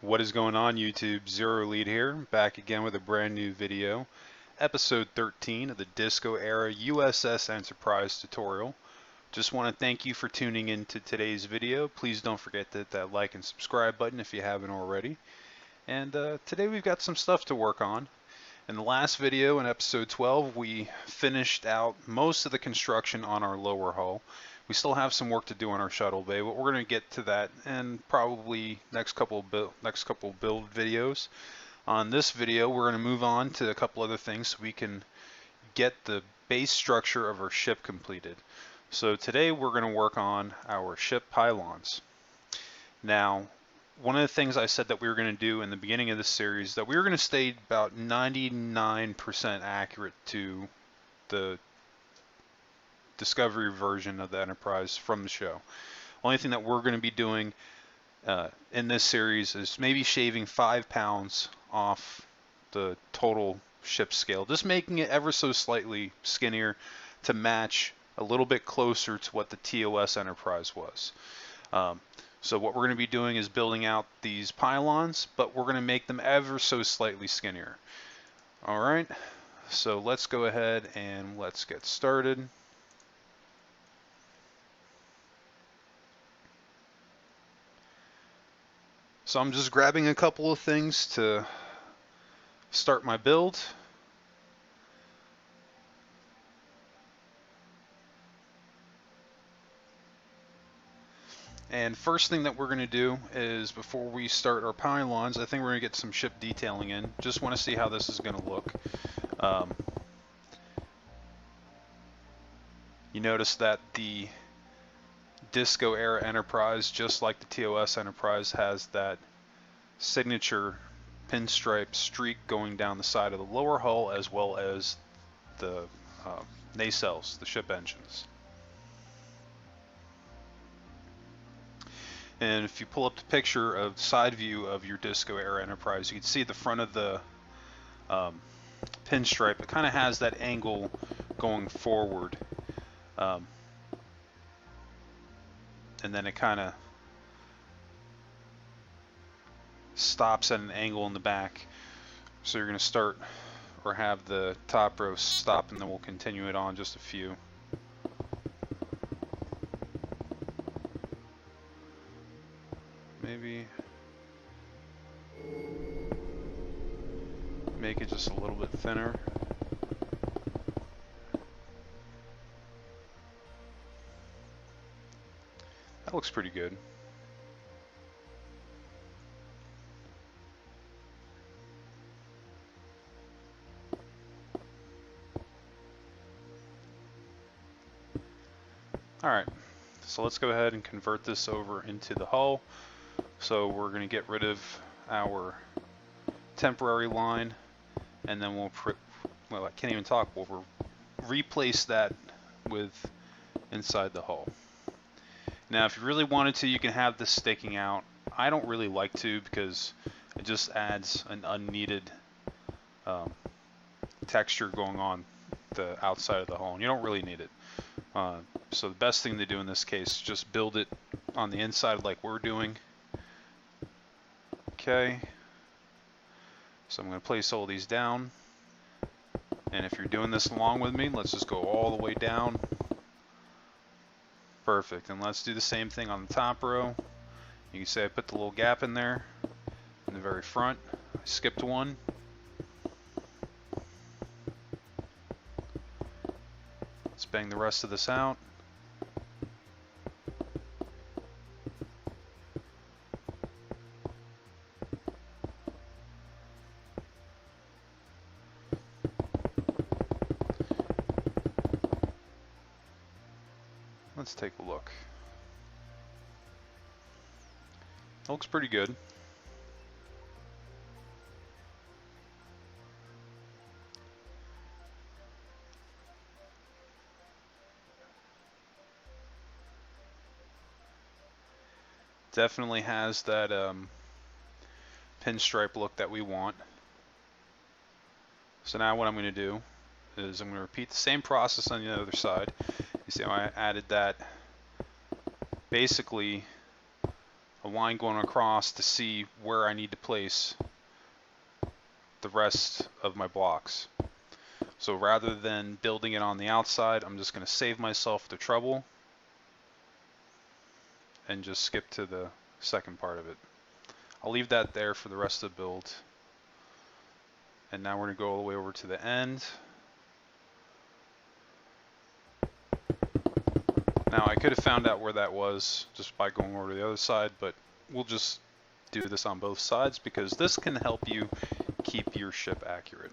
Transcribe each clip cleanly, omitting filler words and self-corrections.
What is going on, YouTube? Zero Lead here, back again with a brand new video, episode 13 of the Disco Era USS Enterprise tutorial. Just want to thank you for tuning in to today's video. Please don't forget to hit that like and subscribe button if you haven't already. And today we've got some stuff to work on. In the last video, in episode 12, we finished out most of the construction on our lower hull. We still have some work to do on our shuttle bay, but we're going to get to that in probably next couple build videos. On this video, we're going to move on to a couple other things so we can get the base structure of our ship completed. So today we're going to work on our ship pylons. Now, one of the things I said that we were going to do in the beginning of this series, that we were going to stay about 99% accurate to the Discovery version of the Enterprise from the show. Only thing that we're going to be doing in this series is maybe shaving 5 pounds off the total ship scale, just making it ever so slightly skinnier to match a little bit closer to what the TOS Enterprise was. So what we're going to be doing is building out these pylons, but we're going to make them ever so slightly skinnier. Alright, so let's go ahead and let's get started. So I'm just grabbing a couple of things to start my build. And first thing that we're going to do is, before we start our pylons, I think we're going to get some ship detailing in. Just want to see how this is going to look. You notice that the Disco Era Enterprise, just like the TOS Enterprise, has that signature pinstripe streak going down the side of the lower hull, as well as the nacelles, the ship engines. And if you pull up the picture of side view of your Disco Era Enterprise, you can see the front of the pinstripe. It kind of has that angle going forward, and then it kind of stops at an angle in the back. So you're going to start, or have the top row stop, and then we'll continue it on just a few. Maybe make it just a little bit thinner. That looks pretty good. Alright, so let's go ahead and convert this over into the hull. So we're going to get rid of our temporary line, and then we'll I can't even talk. We'll replace that with inside the hull. Now, if you really wanted to, you can have this sticking out. I don't really like to, because it just adds an unneeded texture going on the outside of the hull, and you don't really need it. So the best thing to do in this case is just build it on the inside like we're doing. Okay, so I'm going to place all these down, and if you're doing this along with me, let's just go all the way down. Perfect, and let's do the same thing on the top row. You can see I put the little gap in there in the very front. I skipped one. Let's bang the rest of this out. Let's take a look. That looks pretty good. Definitely has that pinstripe look that we want. So now what I'm going to do is I'm going to repeat the same process on the other side. You see how I added that basically a line going across to see where I need to place the rest of my blocks. So rather than building it on the outside, I'm just going to save myself the trouble and just skip to the second part of it. I'll leave that there for the rest of the build. And now we're going to go all the way over to the end. Now I could have found out where that was just by going over to the other side, but we'll just do this on both sides because this can help you keep your ship accurate.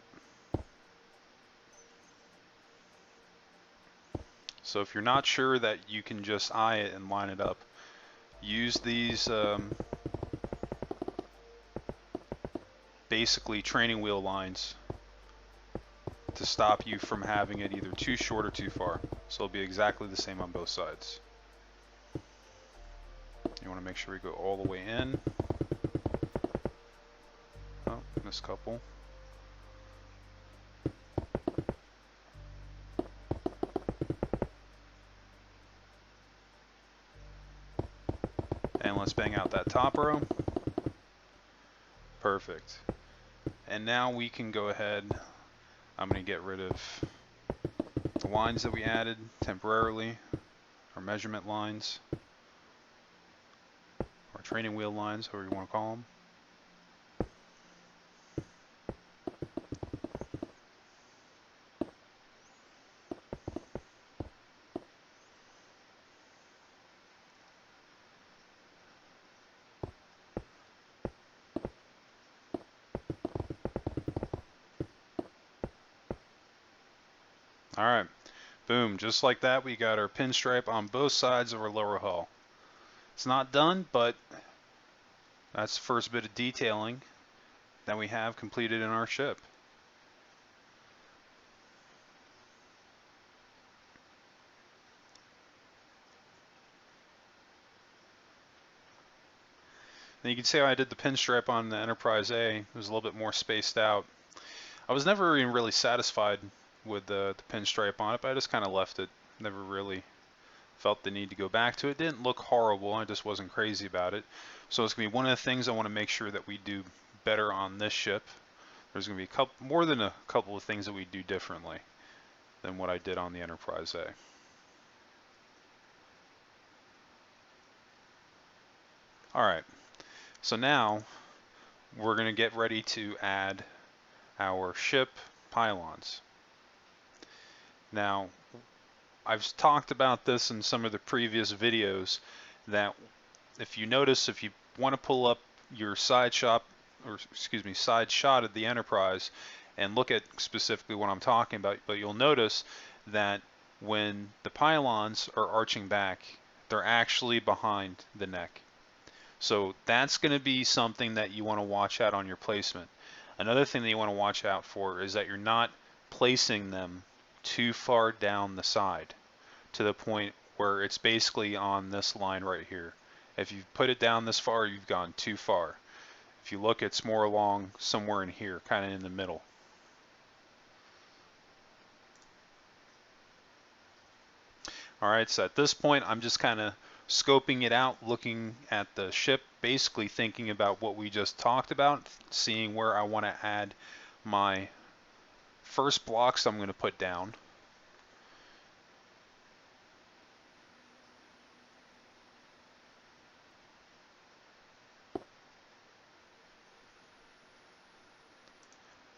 So if you're not sure that you can just eye it and line it up, use these basically training wheel lines to stop you from having it either too short or too far. So it'll be exactly the same on both sides. You want to make sure we go all the way in. Oh, missed a couple. And let's bang out that top row. Perfect. And now we can go ahead, I'm going to get rid of the lines that we added temporarily, our measurement lines, or training wheel lines, however you want to call them. Alright, boom, just like that we got our pinstripe on both sides of our lower hull. It's not done, but that's the first bit of detailing that we have completed in our ship. And you can see how I did the pinstripe on the Enterprise A. It was a little bit more spaced out. I was never even really satisfied with the pinstripe on it, but I just kind of left it. Never really felt the need to go back to it. It didn't look horrible, I just wasn't crazy about it. So it's going to be one of the things I want to make sure that we do better on this ship. There's going to be more than a couple of things that we do differently than what I did on the Enterprise A. Alright, so now we're going to get ready to add our ship pylons. Now, I've talked about this in some of the previous videos that if you notice, if you want to pull up your side shot of the Enterprise and look at specifically what I'm talking about, but you'll notice that when the pylons are arching back, they're actually behind the neck. So that's going to be something that you want to watch out on your placement. Another thing that you want to watch out for is that you're not placing them too far down the side to the point where it's basically on this line right here. If you put it down this far, you've gone too far. If you look, it's more along somewhere in here, kind of in the middle. Alright, so at this point I'm just kind of scoping it out, looking at the ship, basically thinking about what we just talked about, seeing where I want to add my first blocks I'm going to put down.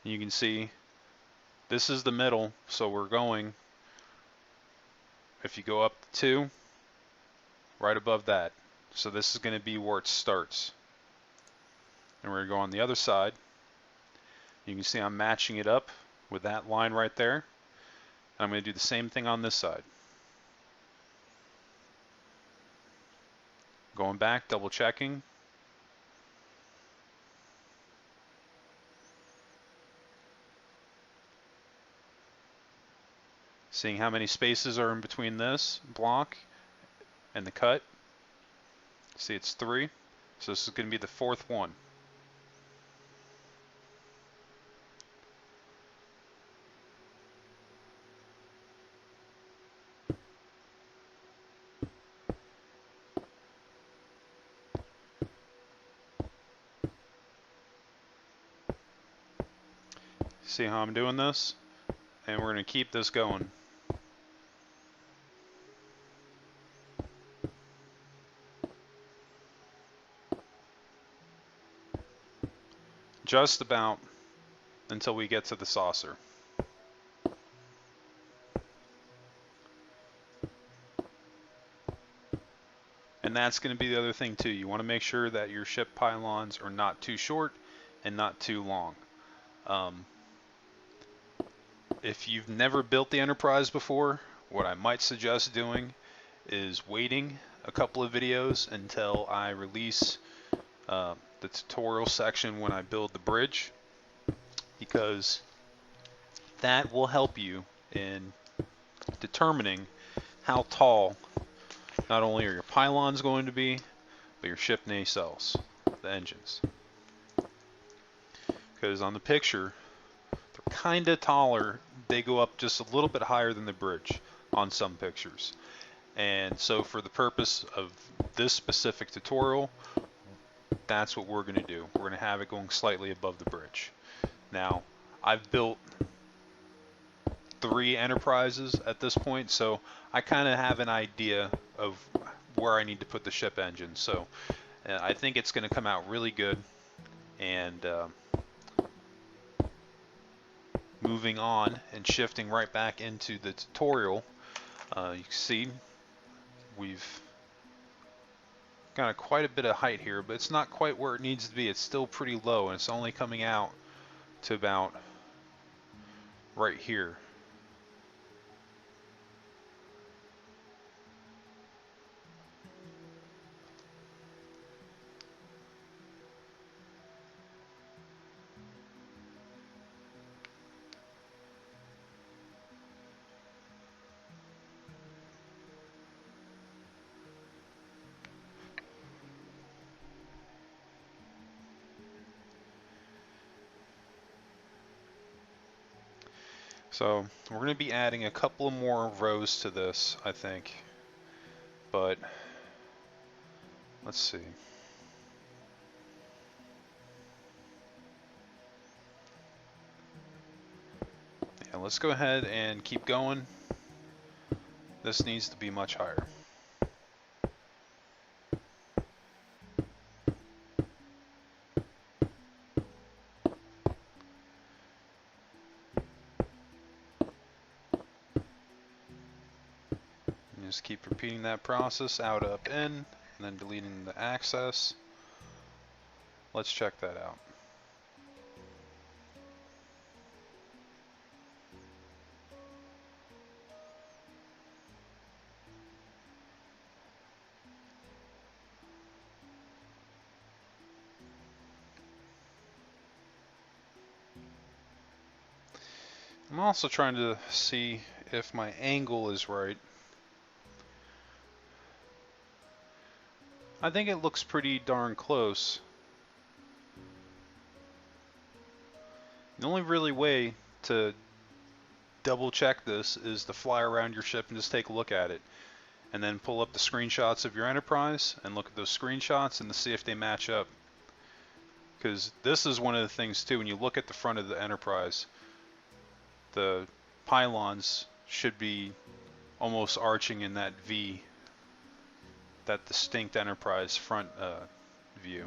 You can see this is the middle, so we're going, if you go up to 2, right above that. So this is going to be where it starts. And we're going to go on the other side. You can see I'm matching it up with that line right there. I'm going to do the same thing on this side. Going back, double checking. Seeing how many spaces are in between this block and the cut. See, it's 3. So this is going to be the 4th one. See how I'm doing this? And we're going to keep this going. Just about until we get to the saucer. And that's going to be the other thing too. You want to make sure that your ship pylons are not too short and not too long. If you've never built the Enterprise before, what I might suggest doing is waiting a couple of videos until I release the tutorial section when I build the bridge, because that will help you in determining how tall not only are your pylons going to be, but your ship nacelles, the engines. Because on the picture, they're kind of taller. They go up just a little bit higher than the bridge on some pictures. And so for the purpose of this specific tutorial, that's what we're going to do. We're going to have it going slightly above the bridge. Now, I've built 3 Enterprises at this point, so I kind of have an idea of where I need to put the ship engine. So I think it's going to come out really good. And moving on and shifting right back into the tutorial, you can see we've got quite a bit of height here, but it's not quite where it needs to be. It's still pretty low, and it's only coming out to about right here. So we're going to be adding a couple more rows to this, I think, but let's see. Yeah, let's go ahead and keep going. This needs to be much higher. Just keep repeating that process, out, up, in, and then deleting the access. Let's check that out. I'm also trying to see if my angle is right. I think it looks pretty darn close. The only really way to double check this is to fly around your ship and just take a look at it, and then pull up the screenshots of your Enterprise and look at those screenshots and to see if they match up. Because this is one of the things too, when you look at the front of the Enterprise, the pylons should be almost arching in that V, that distinct Enterprise front view.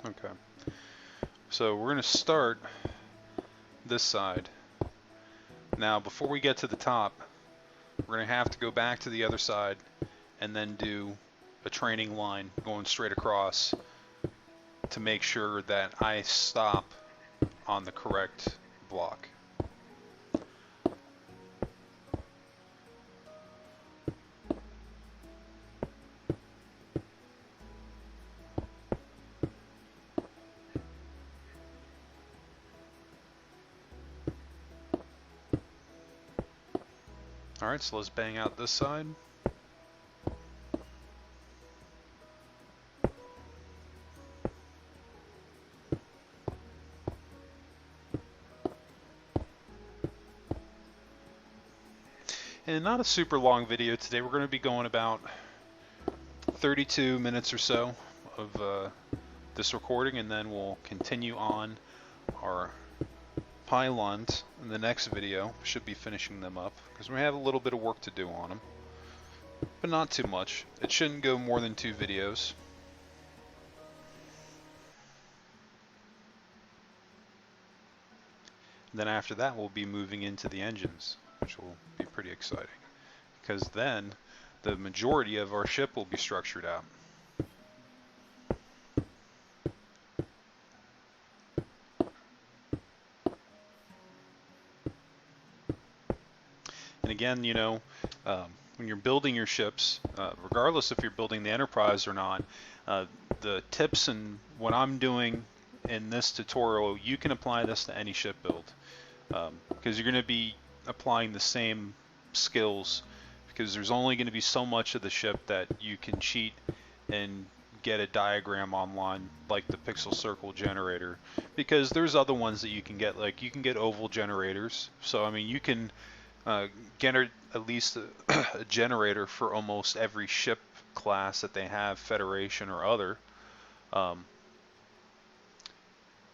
Okay, so we're going to start this side. Now before we get to the top, we're going to have to go back to the other side and then do a training line going straight across to make sure that I stop on the correct block. Alright, so let's bang out this side. And not a super long video today. We're going to be going about 32 minutes or so of this recording, and then we'll continue on our pylons in the next video. Should be finishing them up because we have a little bit of work to do on them, but not too much. It shouldn't go more than 2 videos. And then after that, we'll be moving into the engines, which will be pretty exciting because then the majority of our ship will be structured out. And again, you know, when you're building your ships, regardless if you're building the Enterprise or not, the tips and what I'm doing in this tutorial, you can apply this to any ship build, because you're going to be applying the same skills, because there's only going to be so much of the ship that you can cheat and get a diagram online like the pixel circle generator, because there's other ones that you can get, like you can get oval generators. So I mean, you can get at least a generator for almost every ship class that they have, Federation or other.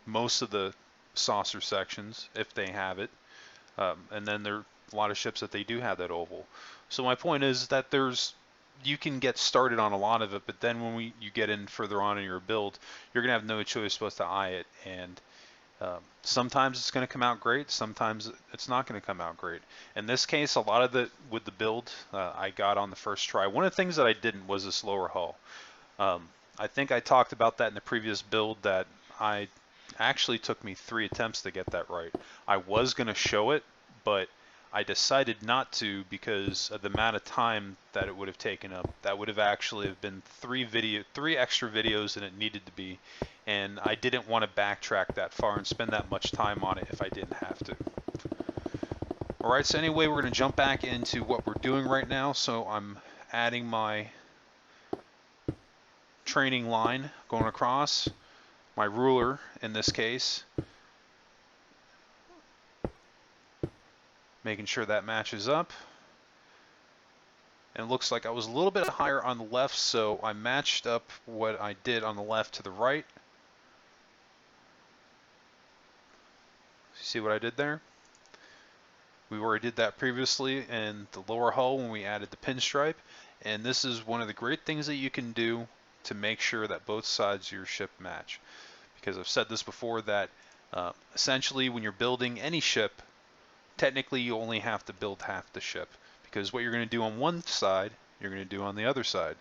Most of the saucer sections, if they have it, and then there are a lot of ships that they do have that oval. So my point is that you can get started on a lot of it, but then when you get in further on in your build, you're gonna have no choice but to eye it, and sometimes it's going to come out great, sometimes it's not going to come out great. In this case, a lot of with the build I got on the first try. One of the things that I didn't was this lower hull. I think I talked about that in the previous build, that I actually took me 3 attempts to get that right. I was going to show it, but I decided not to because of the amount of time that it would have taken up. That would have actually been 3 extra videos than it needed to be, and I didn't want to backtrack that far and spend that much time on it if I didn't have to. Alright, so anyway, we're going to jump back into what we're doing right now. So I'm adding my training line going across, my ruler in this case, making sure that matches up. And it looks like I was a little bit higher on the left, so I matched up what I did on the left to the right. See what I did there? We already did that previously in the lower hull when we added the pinstripe, and this is one of the great things that you can do to make sure that both sides of your ship match. Because I've said this before, that essentially when you're building any ship, technically you only have to build half the ship, because what you're going to do on one side, you're going to do on the other side.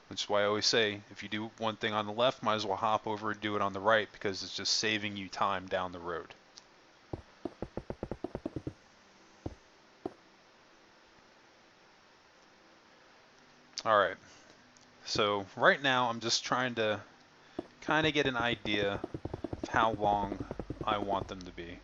Which is why I always say, if you do one thing on the left, might as well hop over and do it on the right, because it's just saving you time down the road. Alright, so right now I'm just trying to kind of get an idea of how long I want them to be.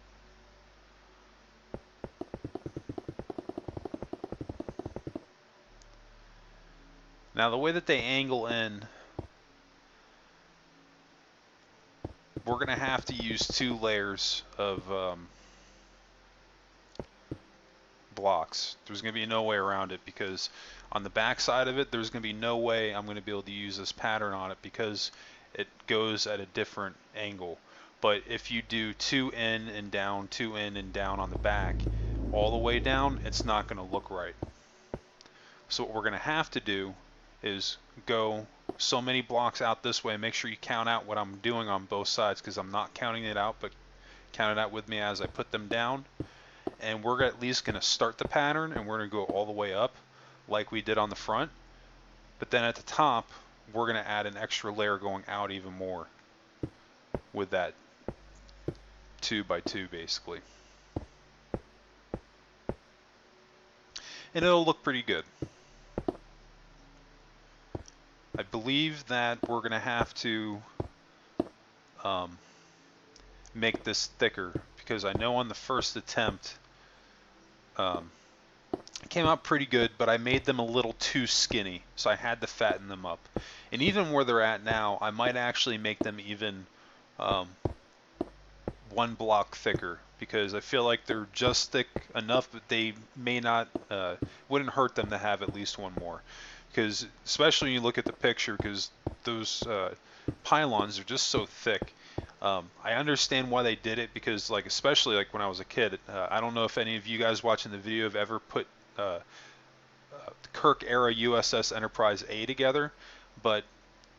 Now the way that they angle in, we're going to have to use 2 layers of blocks. There's going to be no way around it, because on the back side of it, there's going to be no way I'm going to be able to use this pattern on it, because it goes at a different angle. But if you do 2 in and down, 2 in and down on the back, all the way down, it's not going to look right. So what we're going to have to do is go so many blocks out this way. Make sure you count out what I'm doing on both sides, because I'm not counting it out, but count it out with me as I put them down. And we're at least going to start the pattern, and we're going to go all the way up like we did on the front. But then at the top, we're going to add an extra layer going out even more with that 2 by 2 basically. And it'll look pretty good. I believe that we're going to have to make this thicker, because I know on the first attempt It came out pretty good, but I made them a little too skinny, so I had to fatten them up. And even where they're at now, I might actually make them even um, one block thicker, because I feel like they're just thick enough, but they may not, wouldn't hurt them to have at least one more. Because especially when you look at the picture, because those pylons are just so thick. I understand why they did it, because like especially like when I was a kid, I don't know if any of you guys watching the video have ever put Kirk era u.s.s Enterprise A together, but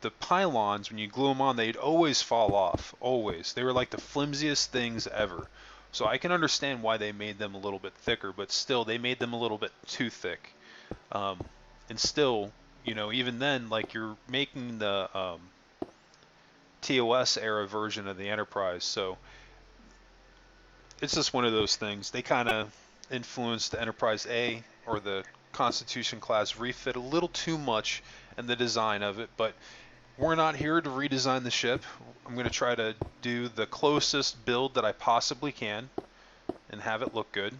the pylons, when you glue them on, they'd always fall off. Always. They were like the flimsiest things ever. So I can understand why they made them a little bit thicker, but still, they made them a little bit too thick. Um, and still, you know, even then, like you're making the TOS era version of the Enterprise, so it's just one of those things. They kind of influenced the Enterprise A or the Constitution class refit a little too much in the design of it, but we're not here to redesign the ship. I'm going to try to do the closest build that I possibly can and have it look good.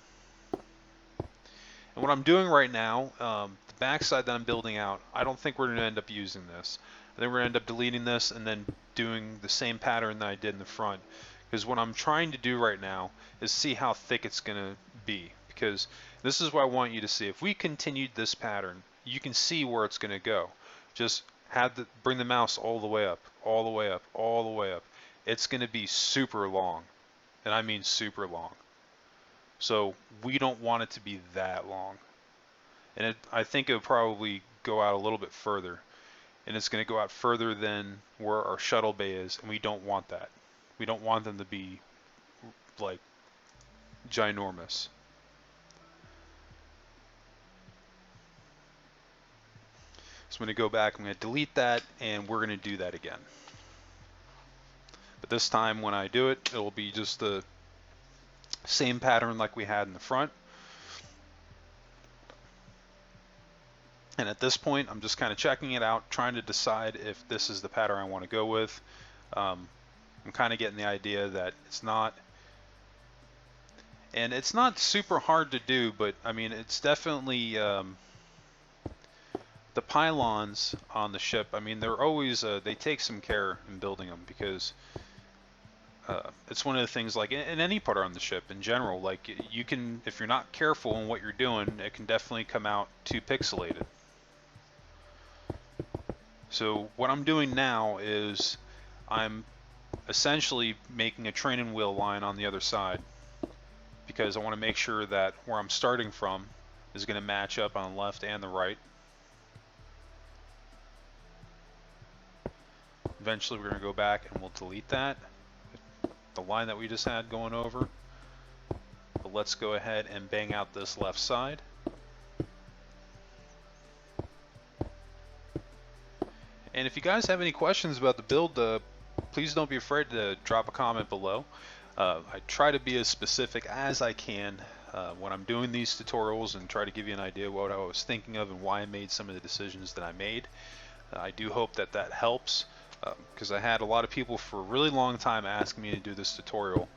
And what I'm doing right now, the backside that I'm building out, I don't think we're going to end up using this. I think we're going to end up deleting this and then doing the same pattern that I did in the front. Because what I'm trying to do right now is see how thick it's going to be. Because this is what I want you to see. If we continued this pattern, you can see where it's going to go. Just bring the mouse all the way up, all the way up, all the way up. It's going to be super long, and I mean super long. So we don't want it to be that long. And I think it would probably go out a little bit further. And it's going to go out further than where our shuttle bay is, and we don't want that. We don't want them to be like ginormous. So I'm going to go back, I'm going to delete that, and we're going to do that again. But this time when I do it, it'll be just the same pattern like we had in the front. And at this point, I'm just kind of checking it out, trying to decide if this is the pattern I want to go with. I'm kind of getting the idea that it's not, and it's not super hard to do, but I mean, it's definitely, the pylons on the ship, I mean, they're always, they take some care in building them, because it's one of the things, like in any part on the ship in general, like you can, if you're not careful in what you're doing, it can definitely come out too pixelated. So what I'm doing now is I'm essentially making a training wheel line on the other side, because I want to make sure that where I'm starting from is going to match up on the left and the right. Eventually we're going to go back and we'll delete that, the line that we just had going over. But let's go ahead and bang out this left side. And if you guys have any questions about the build, please don't be afraid to drop a comment below. I try to be as specific as I can when I'm doing these tutorials, and try to give you an idea of what I was thinking of and why I made some of the decisions that I made. I do hope that that helps, because I had a lot of people for a really long time asking me to do this tutorial.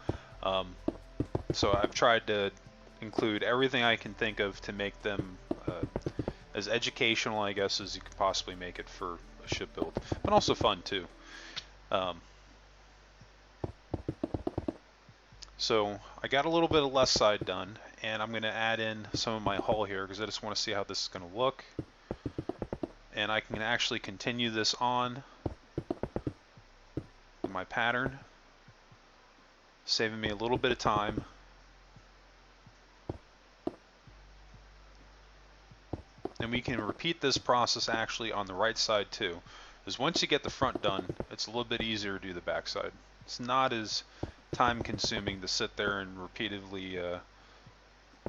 So I've tried to include everything I can think of to make them as educational, I guess, as you could possibly make it for a ship build, but also fun too. So I got a little bit of left side done, and I'm going to add in some of my hull here, because I just want to see how this is going to look. And I can actually continue this on with my pattern, saving me a little bit of time. And we can repeat this process actually on the right side too, because once you get the front done, it's a little bit easier to do the back side. It's not as time consuming to sit there and repeatedly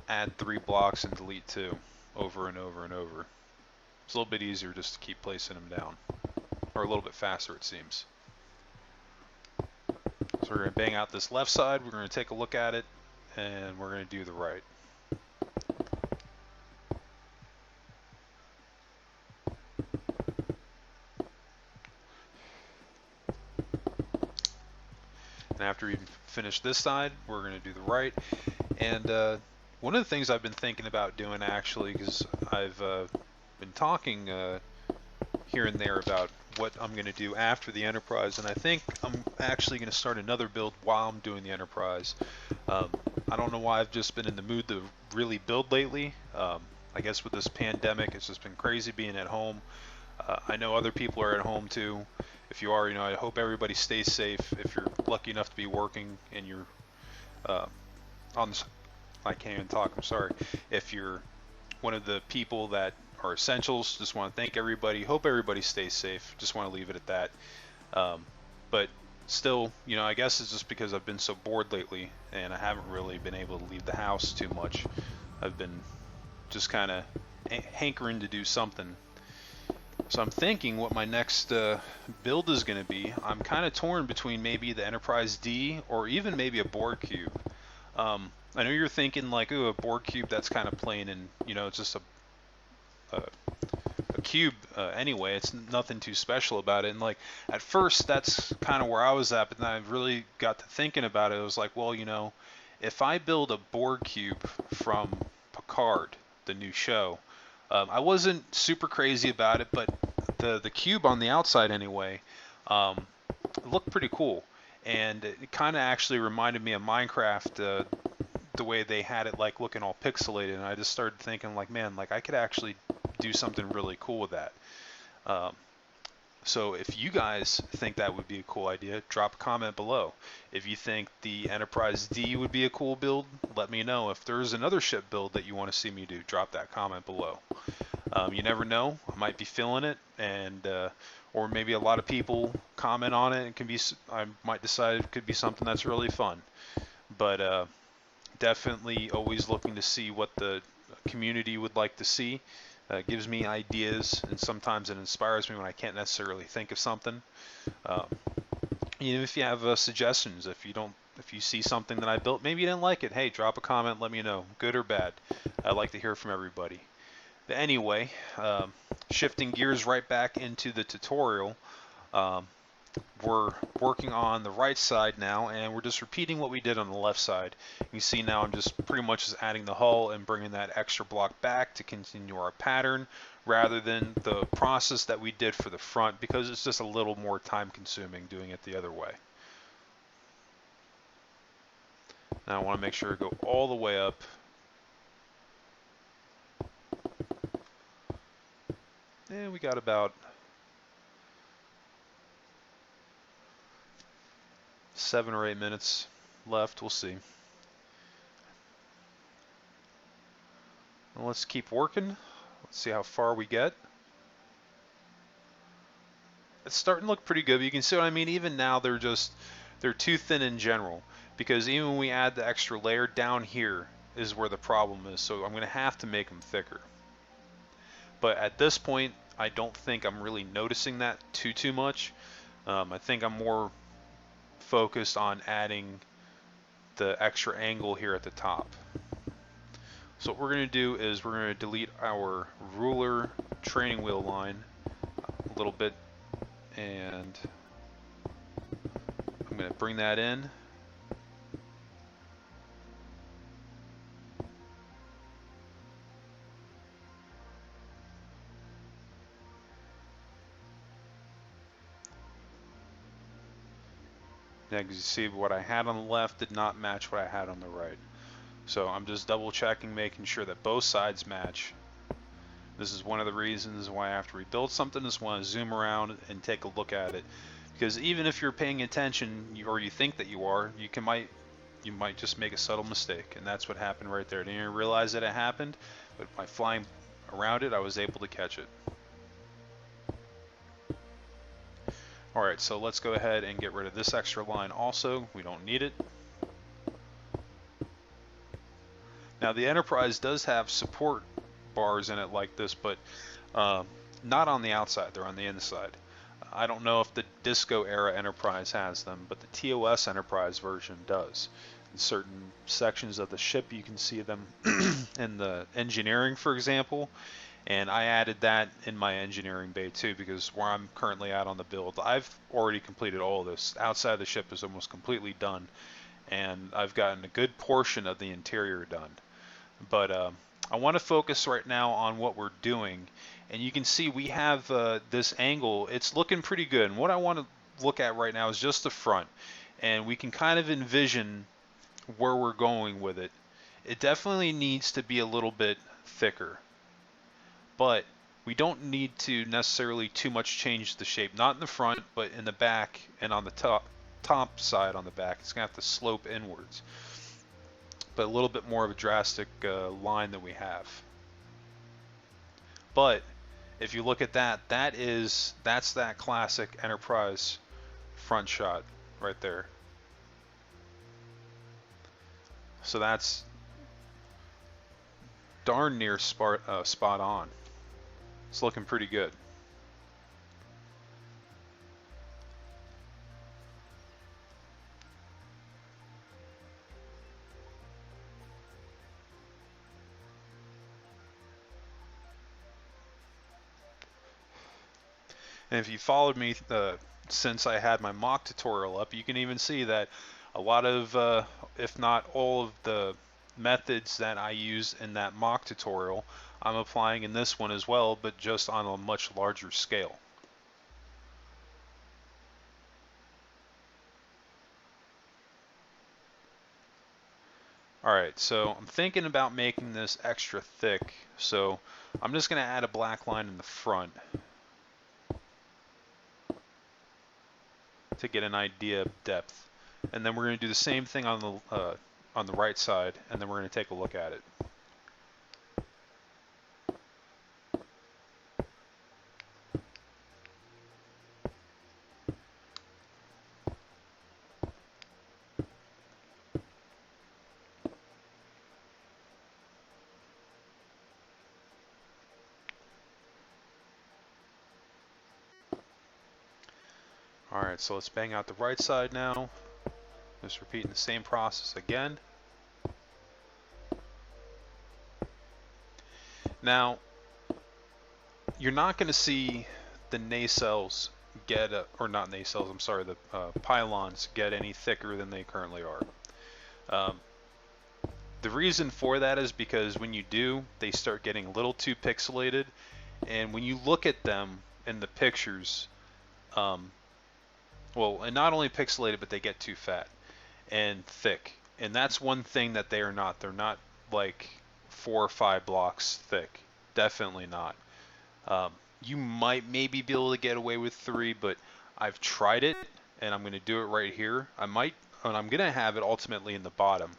add 3 blocks and delete 2 over and over and over. It's a little bit easier just to keep placing them down, or a little bit faster it seems. So we're going to bang out this left side, we're going to take a look at it, and we're going to do the right. And after we finish this side, we're going to do the right. And One of the things I've been thinking about doing actually, because I've been talking here and there about what I'm going to do after the Enterprise, and I think I'm actually going to start another build while I'm doing the Enterprise. Um, I don't know why I've just been in the mood to really build lately. I guess with this pandemic, it's just been crazy being at home. I know other people are at home too. If you are, I hope everybody stays safe. If you're lucky enough to be working and you're uh, on this, I can't even talk, I'm sorry. If you're one of the people that are essentials, just want to thank everybody. Hope everybody stays safe. Just want to leave it at that. But still, I guess it's just because I've been so bored lately and I haven't really been able to leave the house too much. I've been just kind of hankering to do something. So I'm thinking what my next build is going to be. I'm kind of torn between maybe the Enterprise D or even maybe a Borg cube. I know you're thinking like, ooh, a Borg cube, that's kind of plain, and it's just a cube anyway. It's nothing too special about it. And like at first, that's kind of where I was at, but then I really got to thinking about it. I was like, well, if I build a Borg cube from Picard, the new show, I wasn't super crazy about it, but the cube on the outside anyway, looked pretty cool, and it kind of actually reminded me of Minecraft. The way they had it like looking all pixelated, and I just started thinking like, man, like I could actually do something really cool with that. So if you guys think that would be a cool idea, drop a comment below. If you think the Enterprise D would be a cool build, let me know. If there's another ship build that you want to see me do, drop that comment below. You never know, I might be feeling it, and or maybe a lot of people comment on it. It can be, I might decide it could be something that's really fun. But definitely always looking to see what the community would like to see. Gives me ideas, and sometimes it inspires me when I can't necessarily think of something. Even if you have suggestions, if you see something that I built, maybe you didn't like it, hey, drop a comment, let me know, good or bad. I'd like to hear from everybody. But anyway, shifting gears right back into the tutorial. We're working on the right side now, and we're just repeating what we did on the left side. You can see now I'm just pretty much just adding the hull and bringing that extra block back to continue our pattern rather than the process that we did for the front, because it's just a little more time consuming doing it the other way. Now I want to make sure to go all the way up. And we got about 7 or 8 minutes left, we'll see. Well, let's keep working. Let's see how far we get. It's starting to look pretty good, but you can see what I mean. Even now they're too thin in general, because even when we add the extra layer down here is where the problem is. So I'm going to have to make them thicker. But at this point, I don't think I'm really noticing that too much. I think I'm more focused on adding the extra angle here at the top. So what we're going to do is we're going to delete our ruler training wheel line a little bit, and I'm going to bring that in. Now you see what I had on the left did not match what I had on the right. So I'm just double checking, making sure that both sides match. This is one of the reasons why after we build something, I just want to zoom around and take a look at it. Because even if you're paying attention, or you think that you are, you might just make a subtle mistake. And that's what happened right there. I didn't even realize that it happened, but by flying around it, I was able to catch it. Alright, so let's go ahead and get rid of this extra line also. We don't need it. Now the Enterprise does have support bars in it like this, but not on the outside, they're on the inside. I don't know if the Disco era Enterprise has them, but the TOS Enterprise version does. In certain sections of the ship you can see them in the engineering, for example, and I added that in my engineering bay too, because where I'm currently at on the build, I've already completed all of this. Outside the ship is almost completely done, and I've gotten a good portion of the interior done. But I want to focus right now on what we're doing. And you can see we have this angle. It's looking pretty good. And what I want to look at right now is just the front. And we can kind of envision where we're going with it. It definitely needs to be a little bit thicker, but we don't need to necessarily too much change the shape. Not in the front, but in the back and on the top side on the back. It's gonna have to slope inwards, but a little bit more of a drastic line that we have. But if you look at that, that's that classic Enterprise front shot right there. So that's darn near spot on. It's looking pretty good. And if you followed me since I had my mock tutorial up, you can even see that a lot of, if not all of the methods that I use in that mock tutorial, I'm applying in this one as well, but just on a much larger scale. Alright, so I'm thinking about making this extra thick, so I'm just going to add a black line in the front to get an idea of depth. And then we're going to do the same thing on the right side, and then we're going to take a look at it. Alright, so let's bang out the right side now. Just repeating the same process again. Now, you're not going to see the nacelles get, or not nacelles, I'm sorry, the pylons get any thicker than they currently are. The reason for that is because when you do, they start getting a little too pixelated, and when you look at them in the pictures, well, and not only pixelated, but they get too fat and thick. And that's one thing that they are not. They're not like 4 or 5 blocks thick. Definitely not. You might maybe be able to get away with 3, but I've tried it, and I'm going to do it right here. I might, and I'm going to have it ultimately in the bottom,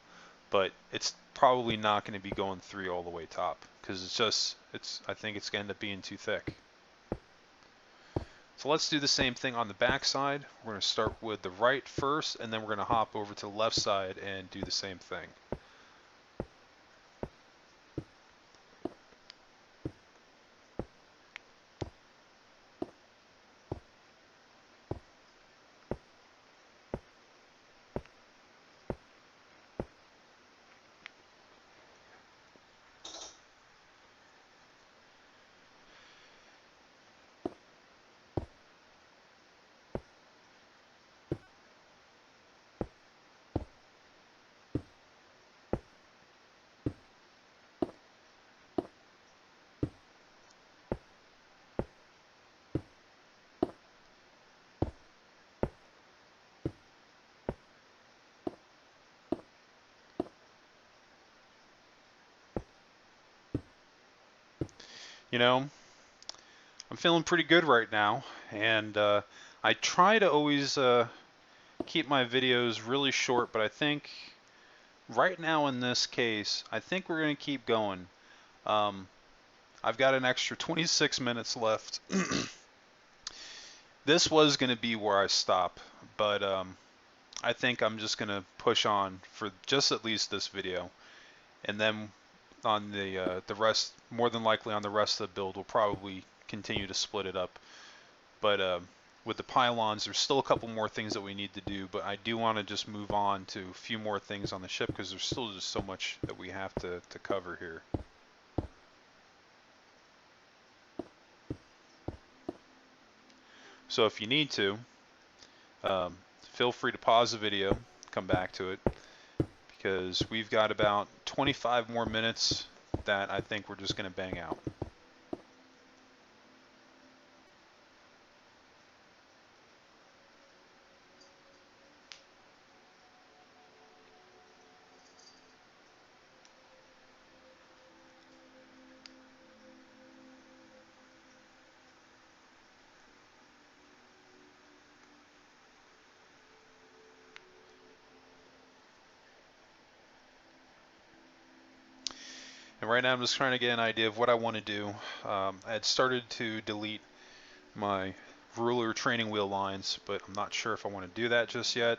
but it's probably not going to be going 3 all the way top, because I think it's going to end up being too thick. So let's do the same thing on the back side. We're going to start with the right first, and then we're going to hop over to the left side and do the same thing. You know, I'm feeling pretty good right now, and I try to always keep my videos really short, but I think right now in this case, I think we're going to keep going. I've got an extra 26 minutes left. This was going to be where I stop, but I think I'm just going to push on for just at least this video, and then on the rest, more than likely on the rest of the build, we'll probably continue to split it up. But with the pylons, there's still a couple more things that we need to do, but I do want to just move on to a few more things on the ship because there's still just so much that we have to cover here. So if you need to, feel free to pause the video, come back to it, because we've got about 25 more minutes that I think we're just going to bang out. And right now I'm just trying to get an idea of what I want to do. I had started to delete my ruler training wheel lines, but I'm not sure if I want to do that just yet.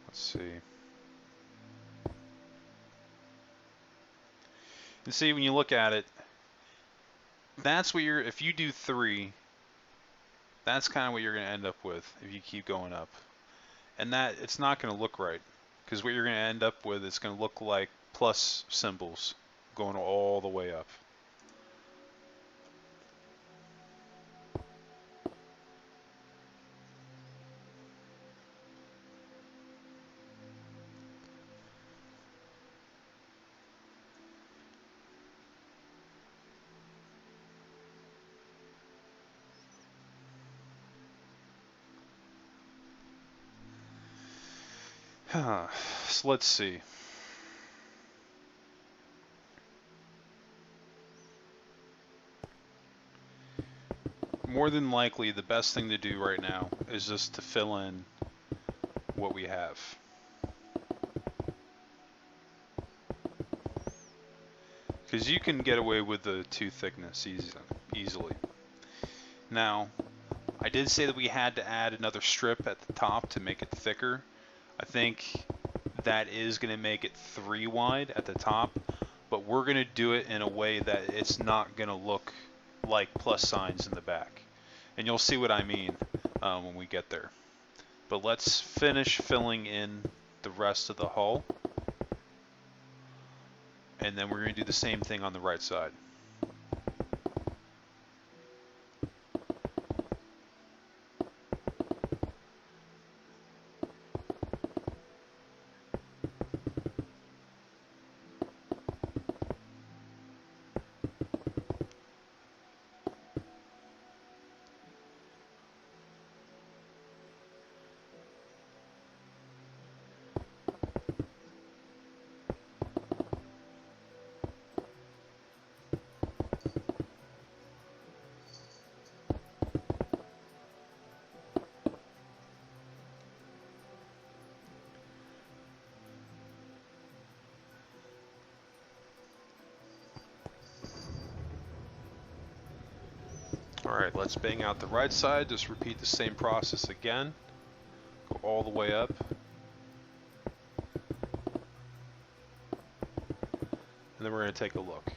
Let's see. You see, when you look at it, that's what you're, if you do 3, that's kind of what you're going to end up with if you keep going up. And that, it's not going to look right, because what you're going to end up with is going to look like plus symbols going all the way up. So let's see. More than likely, the best thing to do right now is just to fill in what we have. Because you can get away with the 2 thickness easily. Now, I did say that we had to add another strip at the top to make it thicker. I think that is going to make it 3 wide at the top, but we're going to do it in a way that it's not going to look like plus signs in the back. And you'll see what I mean when we get there. But let's finish filling in the rest of the hull, and then we're going to do the same thing on the right side. Alright, let's bang out the right side, just repeat the same process again. Go all the way up. And then we're going to take a look.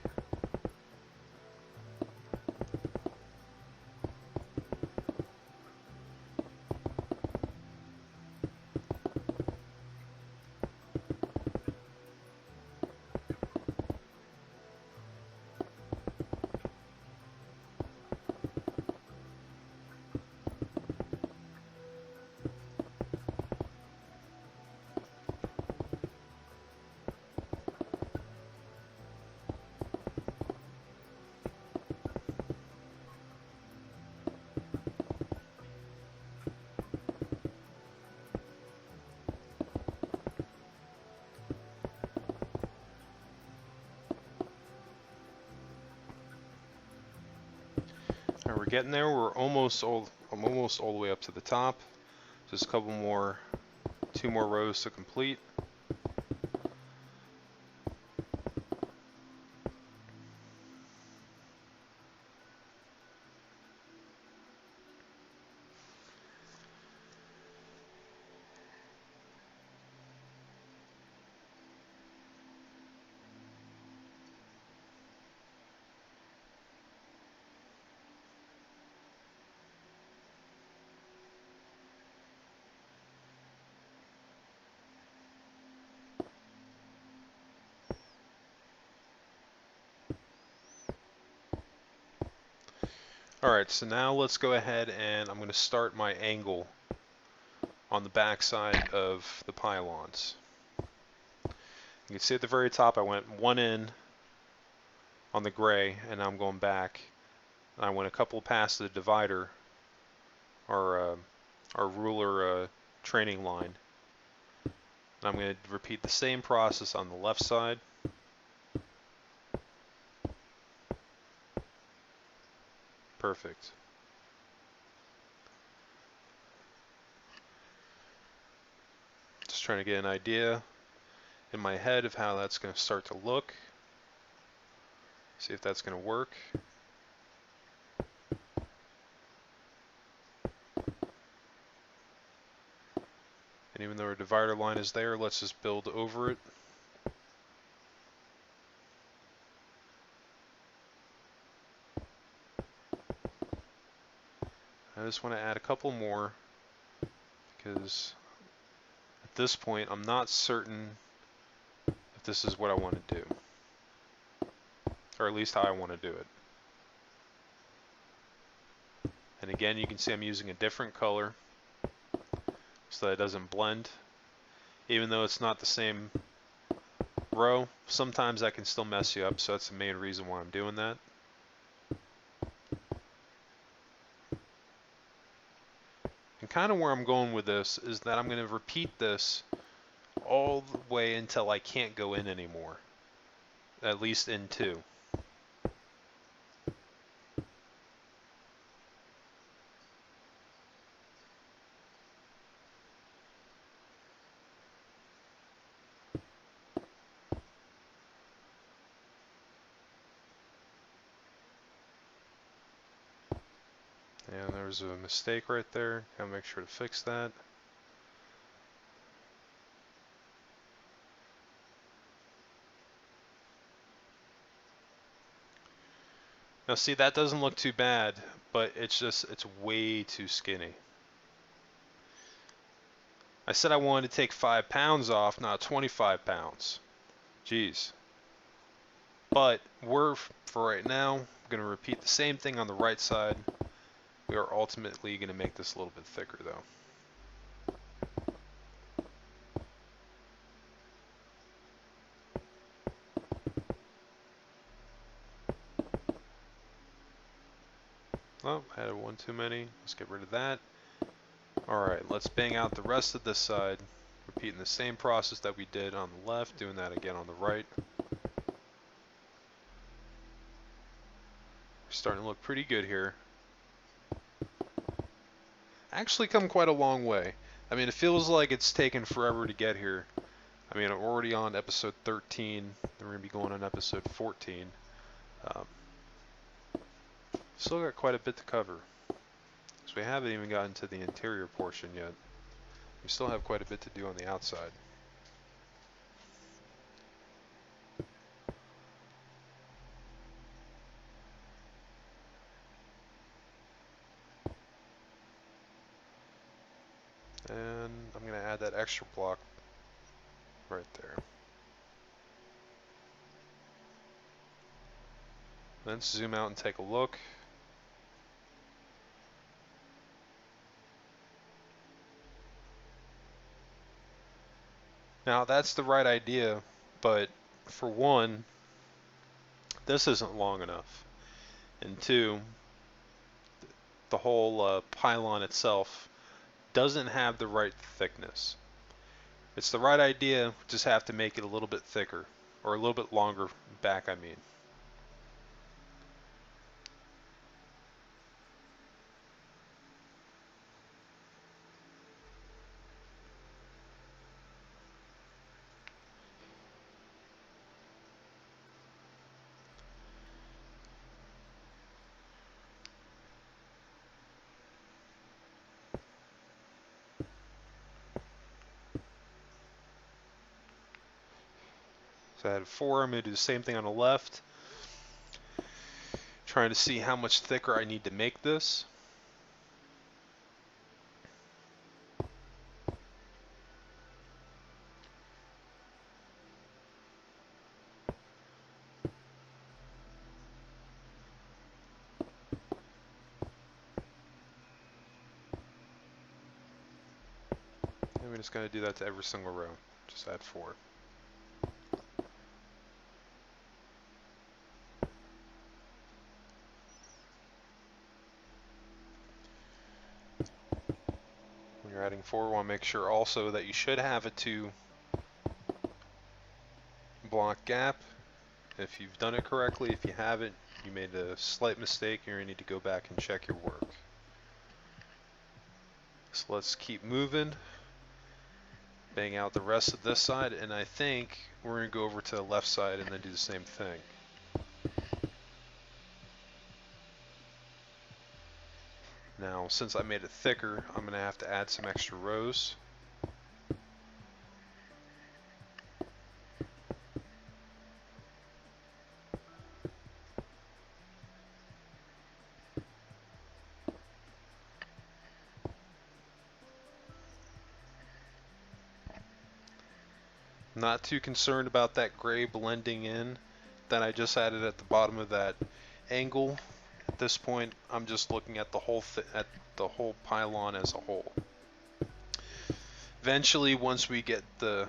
Alright, we're getting there. I'm almost all the way up to the top. Just a couple more, 2 more rows to complete. Alright, so now let's go ahead and I'm going to start my angle on the back side of the pylons. You can see at the very top I went one in on the gray, and now I'm going back. I went a couple past the divider, our ruler training line. And I'm going to repeat the same process on the left side. Perfect. Just trying to get an idea in my head of how that's going to start to look. See if that's going to work. And even though our divider line is there, let's just build over it. I just want to add a couple more because at this point I'm not certain if this is what I want to do, or at least how I want to do it. And again, you can see I'm using a different color so that it doesn't blend. Even though it's not the same row, sometimes that can still mess you up, so that's the main reason why I'm doing that. And kind of where I'm going with this is that I'm going to repeat this all the way until I can't go in anymore, at least in two. And there's a mistake right there. Gotta make sure to fix that. Now see, that doesn't look too bad, but it's way too skinny. I said I wanted to take 5 pounds off, not 25 pounds. Jeez. But for right now, going to repeat the same thing on the right side. We are ultimately going to make this a little bit thicker though. Oh, I added one too many. Let's get rid of that. Alright, let's bang out the rest of this side. Repeating the same process that we did on the left, doing that again on the right. We're starting to look pretty good here. Actually come quite a long way. I mean, it feels like it's taken forever to get here. I mean, I'm already on episode 13. We're going to be going on episode 14. Still got quite a bit to cover. So we haven't even gotten to the interior portion yet. We still have quite a bit to do on the outside. And I'm going to add that extra block right there. Let's zoom out and take a look. Now that's the right idea, but for one, this isn't long enough. And two, the whole pylon itself doesn't have the right thickness. It's the right idea, just have to make it a little bit thicker, or a little bit longer back, I mean. So I had 4, I'm going to do the same thing on the left. Trying to see how much thicker I need to make this. we're just going to do that to every single row. Just add 4. When you're adding 4, we want to make sure also that you should have a 2 block gap. If you've done it correctly, if you haven't, you made a slight mistake, you're going to need to go back and check your work. So let's keep moving. Bang out the rest of this side, and I think we're going to go over to the left side and then do the same thing. Now, since I made it thicker, I'm going to have to add some extra rows. Not too concerned about that gray blending in that I just added at the bottom of that angle. At this point, I'm just looking at the whole pylon as a whole. Eventually, once we get the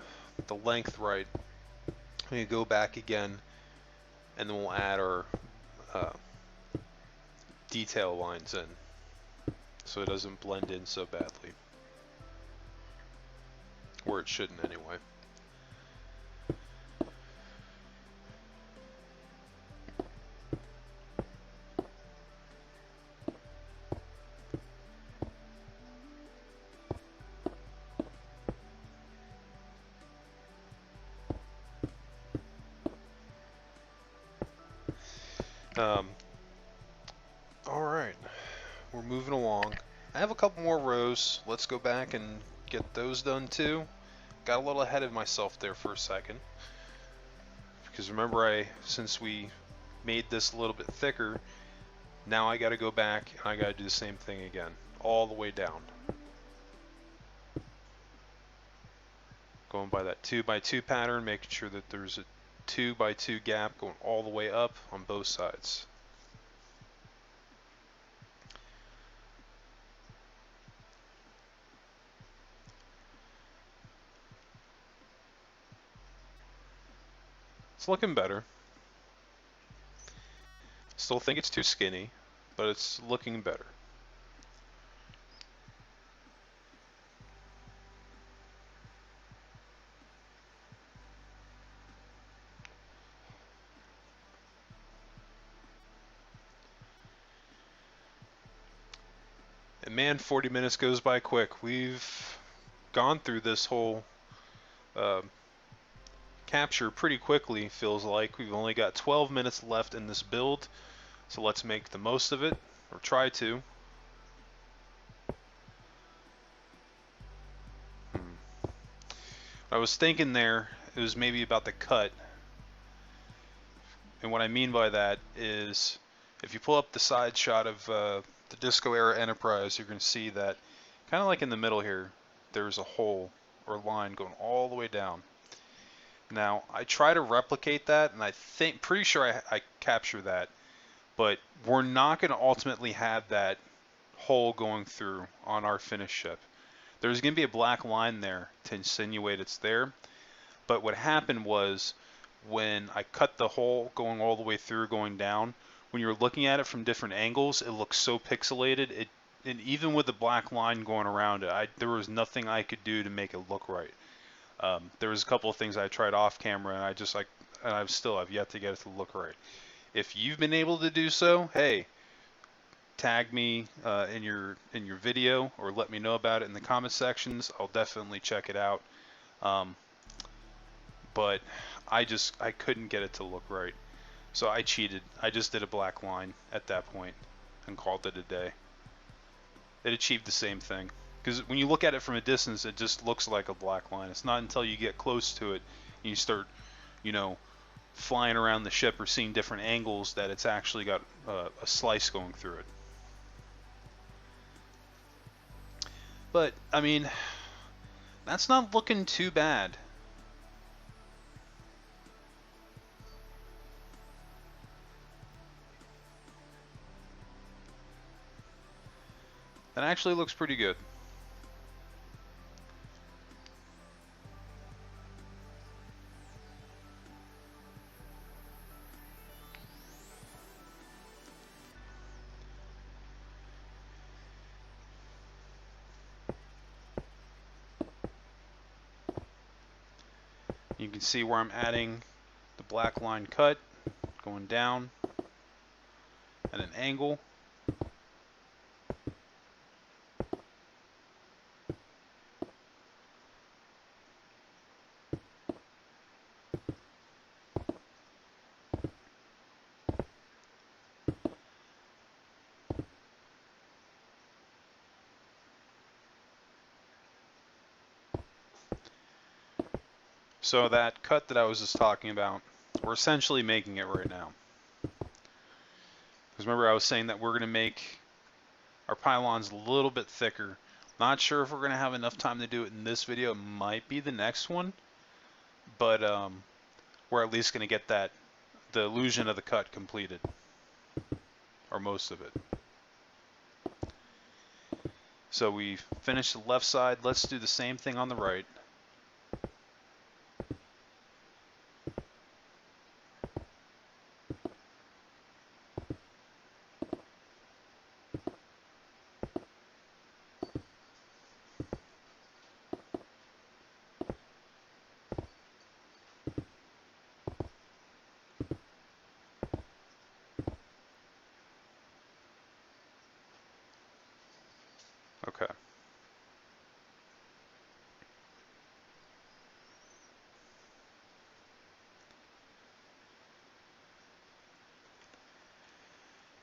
length right, we go back again, and then we'll add our detail lines in, so it doesn't blend in so badly, or it shouldn't anyway. Alright, we're moving along. I have a couple more rows. Let's go back and get those done too. Got a little ahead of myself there for a second. Because remember, since we made this a little bit thicker, now I got to go back and I got to do the same thing again, all the way down. Going by that 2x2 pattern, making sure that there's a 2x2 gap going all the way up on both sides. It's looking better. Still think it's too skinny, but it's looking better. And man, 40 minutes goes by quick. We've gone through this whole capture pretty quickly, feels like. We've only got 12 minutes left in this build, so let's make the most of it, or try to. I was thinking there, it was maybe about the cut. And what I mean by that is, if you pull up the side shot of the Disco Era Enterprise, you're going to see that, kind of like in the middle here, there's a hole or line going all the way down. Now, I try to replicate that, and pretty sure I capture that, but we're not going to ultimately have that hole going through on our finished ship. There's going to be a black line there to insinuate it's there, but what happened was, when I cut the hole going all the way through, going down, when you're looking at it from different angles, it looks so pixelated. And even with the black line going around it, there was nothing I could do to make it look right. There was a couple of things I tried off camera, and I've yet to get it to look right. If you've been able to do so, hey, tag me in your video, or let me know about it in the comment sections. I'll definitely check it out. But I couldn't get it to look right. So I cheated. I just did a black line at that point and called it a day. It achieved the same thing. Because when you look at it from a distance, it just looks like a black line. It's not until you get close to it and you start, flying around the ship or seeing different angles that it's actually got a slice going through it. But, I mean, that's not looking too bad. That actually looks pretty good. You can see where I'm adding the black line cut, going down at an angle. So that cut that I was just talking about, we're essentially making it right now. Because remember I was saying that we're going to make our pylons a little bit thicker. Not sure if we're going to have enough time to do it in this video. It might be the next one. But we're at least going to get the illusion of the cut completed. Or most of it. So we finished the left side. Let's do the same thing on the right. Okay.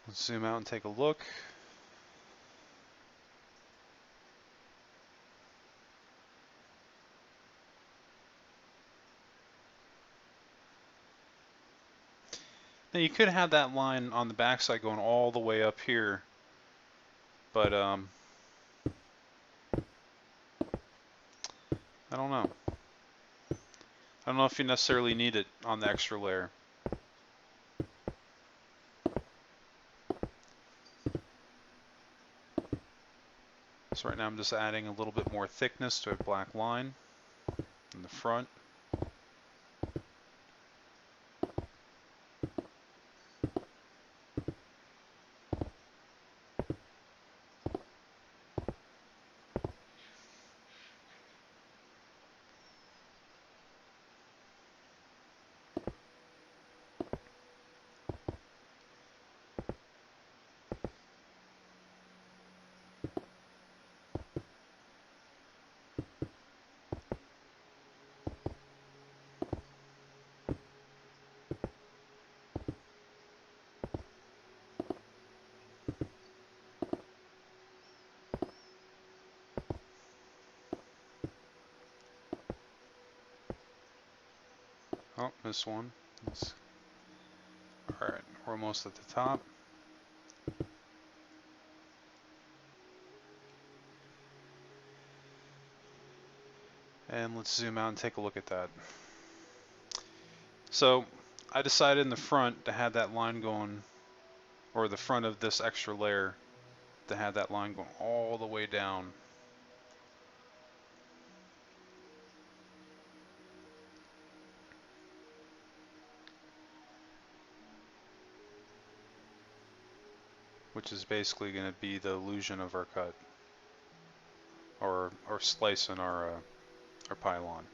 Let's zoom out and take a look. Now you could have that line on the backside going all the way up here, but I don't know. I don't know if you necessarily need it on the extra layer. So right now I'm just adding a little bit more thickness to a black line in the front. Oh, this one. Alright, we're almost at the top. And let's zoom out and take a look at that. So I decided in the front to have that line going, or the front of this extra layer, to have that line going all the way down. Which is basically going to be the illusion of our cut, or slice in our pylon.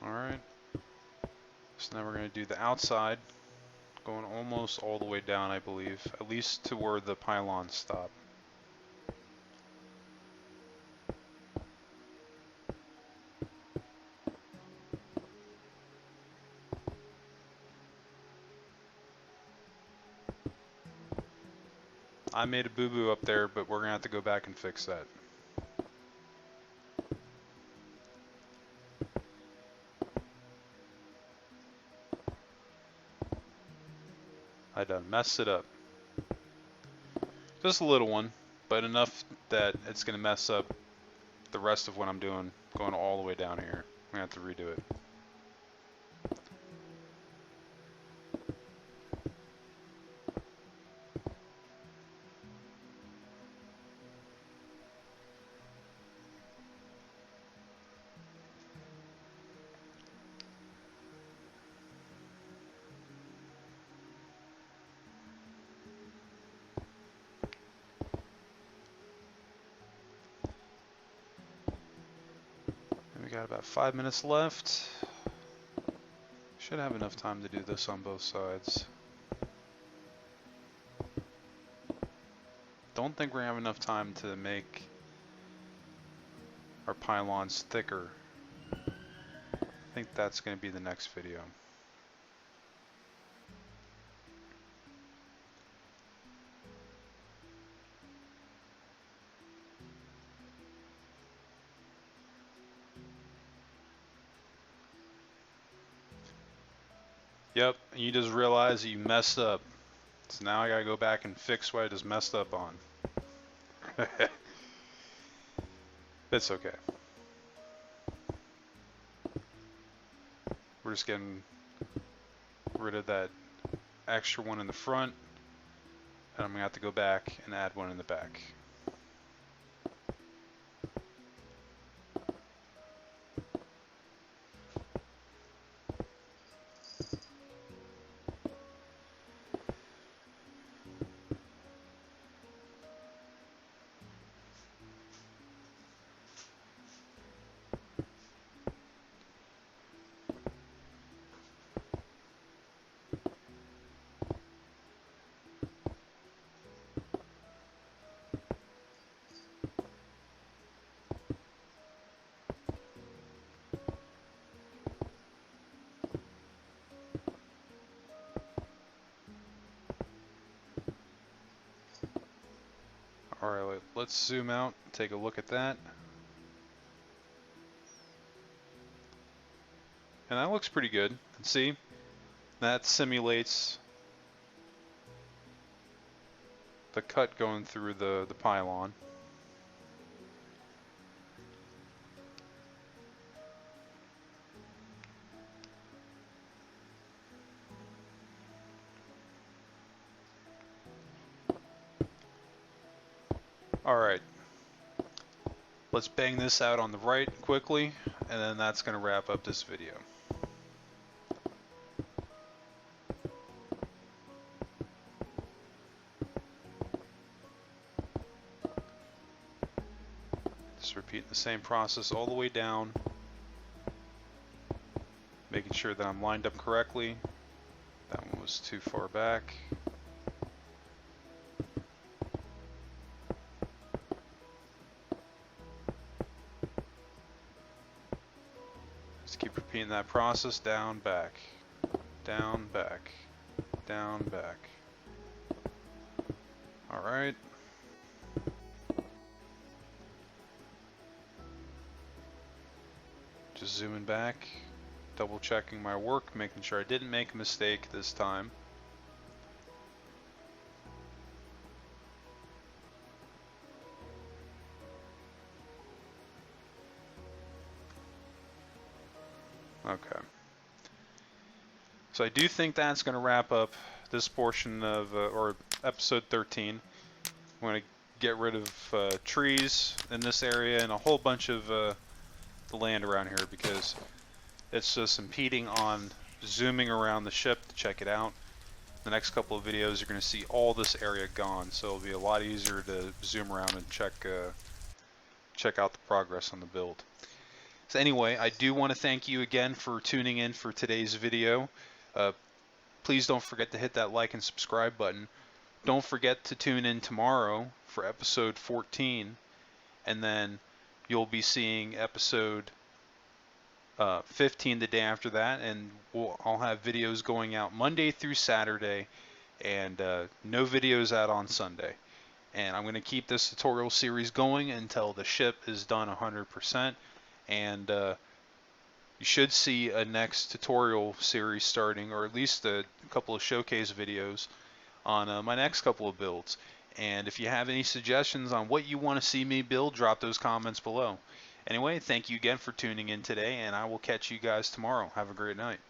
Alright, so now we're going to do the outside, going almost all the way down, I believe, at least to where the pylons stop. I made a boo-boo up there, but we're going to have to go back and fix that. I done messed it up. Just a little one, but enough that it's going to mess up the rest of what I'm doing, going all the way down here. I'm going to have to redo it. got about 5 minutes left. Should have enough time to do this on both sides. Don't think we're gonna have enough time to make our pylons thicker. I think that's gonna be the next video. Yep, and you just realize that you messed up. So now I gotta go back and fix what I just messed up on. It's okay. We're just getting rid of that extra one in the front, and I'm gonna have to go back and add one in the back. Alright, let's zoom out, take a look at that. And that looks pretty good. See, that simulates the cut going through the pylon. Alright, let's bang this out on the right quickly, and then that's going to wrap up this video. Just repeat the same process all the way down, making sure that I'm lined up correctly. That one was too far back. Just keep repeating that process, down, back, down, back, down, back. Alright. Just zooming back, double checking my work, making sure I didn't make a mistake this time. Okay. So I do think that's going to wrap up this portion of, or episode 13. I'm going to get rid of trees in this area and a whole bunch of the land around here because it's just impeding on zooming around the ship to check it out. The next couple of videos you're going to see all this area gone, so it'll be a lot easier to zoom around and check out the progress on the build. So anyway, I do want to thank you again for tuning in for today's video. Please don't forget to hit that like and subscribe button. Don't forget to tune in tomorrow for episode 14, and then you'll be seeing episode 15 the day after that, and I'll have videos going out Monday through Saturday, and no videos out on Sunday. And I'm going to keep this tutorial series going until the ship is done 100%, and you should see a next tutorial series starting, or at least a couple of showcase videos on my next couple of builds. And if you have any suggestions on what you want to see me build, drop those comments below. Anyway, thank you again for tuning in today, and I will catch you guys tomorrow. Have a great night.